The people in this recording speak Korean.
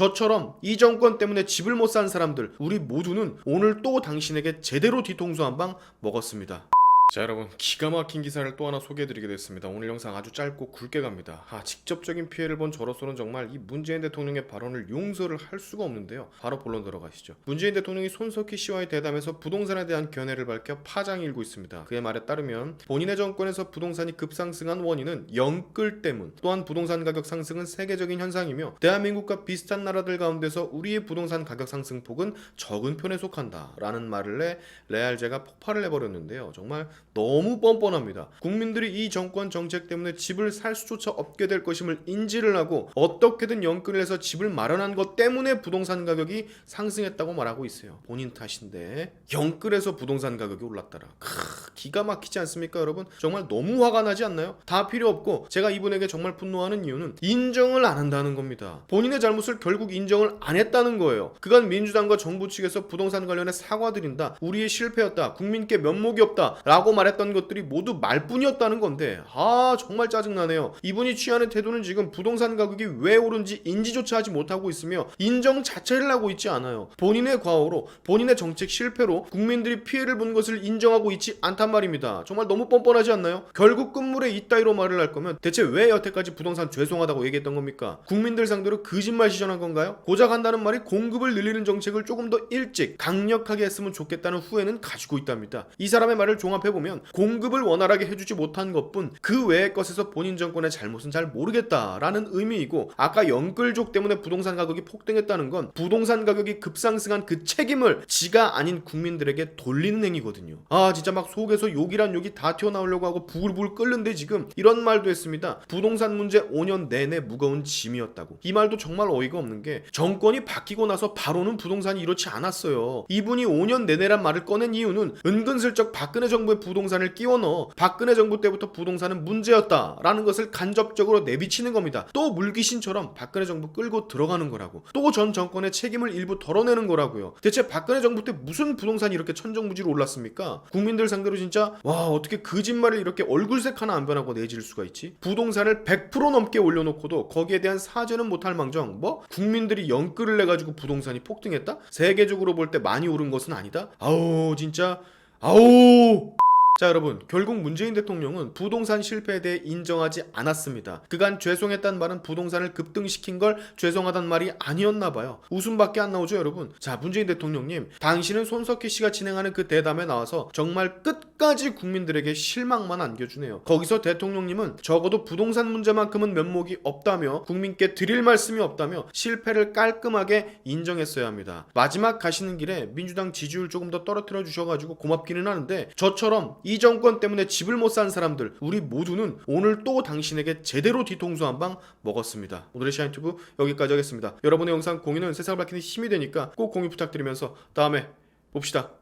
저처럼 이 정권 때문에 집을 못 산 사람들 우리 모두는 오늘 또 당신에게 제대로 뒤통수 한 방 먹었습니다. 자 여러분, 기가 막힌 기사를 또 하나 소개해드리게 됐습니다. 오늘 영상 아주 짧고 굵게 갑니다. 직접적인 피해를 본 저로서는 정말 이 문재인 대통령의 발언을 용서를 할 수가 없는데요. 바로 본론 들어가시죠. 문재인 대통령이 손석희 씨와의 대담에서 부동산에 대한 견해를 밝혀 파장이 일고 있습니다. 그의 말에 따르면 본인의 정권에서 부동산이 급상승한 원인은 영끌 때문, 또한 부동산 가격 상승은 세계적인 현상이며 대한민국과 비슷한 나라들 가운데서 우리의 부동산 가격 상승폭은 적은 편에 속한다 라는 말을 해 레알제가 폭발을 해버렸는데요. 정말 너무 뻔뻔합니다. 국민들이 이 정권 정책 때문에 집을 살 수조차 없게 될 것임을 인지를 하고 어떻게든 연끌을 해서 집을 마련한 것 때문에 부동산 가격이 상승했다고 말하고 있어요. 본인 탓인데 연끌해서 부동산 가격이 올랐더라. 기가 막히지 않습니까 여러분? 정말 너무 화가 나지 않나요? 다 필요 없고 제가 이분에게 정말 분노하는 이유는 인정을 안 한다는 겁니다. 본인의 잘못을 결국 인정을 안 했다는 거예요. 그간 민주당과 정부 측에서 부동산 관련해 사과드린다, 우리의 실패였다, 국민께 면목이 없다 라고 말했던 것들이 모두 말뿐이었다는 건데 정말 짜증나네요. 이분이 취하는 태도는 지금 부동산 가격이 왜 오른지 인지조차 하지 못하고 있으며 인정 자체를 하고 있지 않아요. 본인의 과오로, 본인의 정책 실패로 국민들이 피해를 본 것을 인정하고 있지 않단 말입니다. 정말 너무 뻔뻔하지 않나요? 결국 끝물에 이따위로 말을 할 거면 대체 왜 여태까지 부동산 죄송하다고 얘기했던 겁니까? 국민들 상대로 거짓말 시전한 건가요? 고작 한다는 말이 공급을 늘리는 정책을 조금 더 일찍 강력하게 했으면 좋겠다는 후회는 가지고 있답니다. 이 사람의 말을 종합해보면 공급을 원활하게 해주지 못한 것뿐 그 외의 것에서 본인 정권의 잘못은 잘 모르겠다라는 의미이고, 아까 영끌족 때문에 부동산 가격이 폭등했다는 건 부동산 가격이 급상승한 그 책임을 지가 아닌 국민들에게 돌리는 행위거든요. 진짜 막 속에서 욕이란 욕이 다 튀어나오려고 하고 부글부글 끓는데 지금 이런 말도 했습니다. 부동산 문제 5년 내내 무거운 짐이었다고. 이 말도 정말 어이가 없는 게 정권이 바뀌고 나서 바로는 부동산이 이렇지 않았어요. 이분이 5년 내내란 말을 꺼낸 이유는 은근슬쩍 박근혜 정부의 부동산을 끼워 넣어 박근혜 정부 때부터 부동산은 문제였다라는 것을 간접적으로 내비치는 겁니다. 또 물귀신처럼 박근혜 정부 끌고 들어가는 거라고. 또 전 정권의 책임을 일부 덜어내는 거라고요. 대체 박근혜 정부 때 무슨 부동산이 이렇게 천정부지로 올랐습니까? 국민들 상대로 진짜 어떻게 거짓말을 이렇게 얼굴색 하나 안 변하고 내질 수가 있지? 부동산을 100% 넘게 올려놓고도 거기에 대한 사죄는 못할 망정 국민들이 연끌을 내가지고 부동산이 폭등했다? 세계적으로 볼 때 많이 오른 것은 아니다? 진짜 자 여러분, 결국 문재인 대통령은 부동산 실패에 대해 인정하지 않았습니다. 그간 죄송했단 말은 부동산을 급등시킨 걸 죄송하단 말이 아니었나봐요. 웃음밖에 안 나오죠 여러분. 자, 문재인 대통령님, 당신은 손석희 씨가 진행하는 그 대담에 나와서 정말 끝까지 국민들에게 실망만 안겨주네요. 거기서 대통령님은 적어도 부동산 문제만큼은 면목이 없다며, 국민께 드릴 말씀이 없다며 실패를 깔끔하게 인정했어야 합니다. 마지막 가시는 길에 민주당 지지율 조금 더 떨어뜨려 주셔가지고 고맙기는 하는데, 저처럼 이 정권 때문에 집을 못 산 사람들 우리 모두는 오늘 또 당신에게 제대로 뒤통수 한 방 먹었습니다. 오늘의 시안유튜브 여기까지 하겠습니다. 여러분의 영상 공유는 세상을 밝히는 힘이 되니까 꼭 공유 부탁드리면서 다음에 봅시다.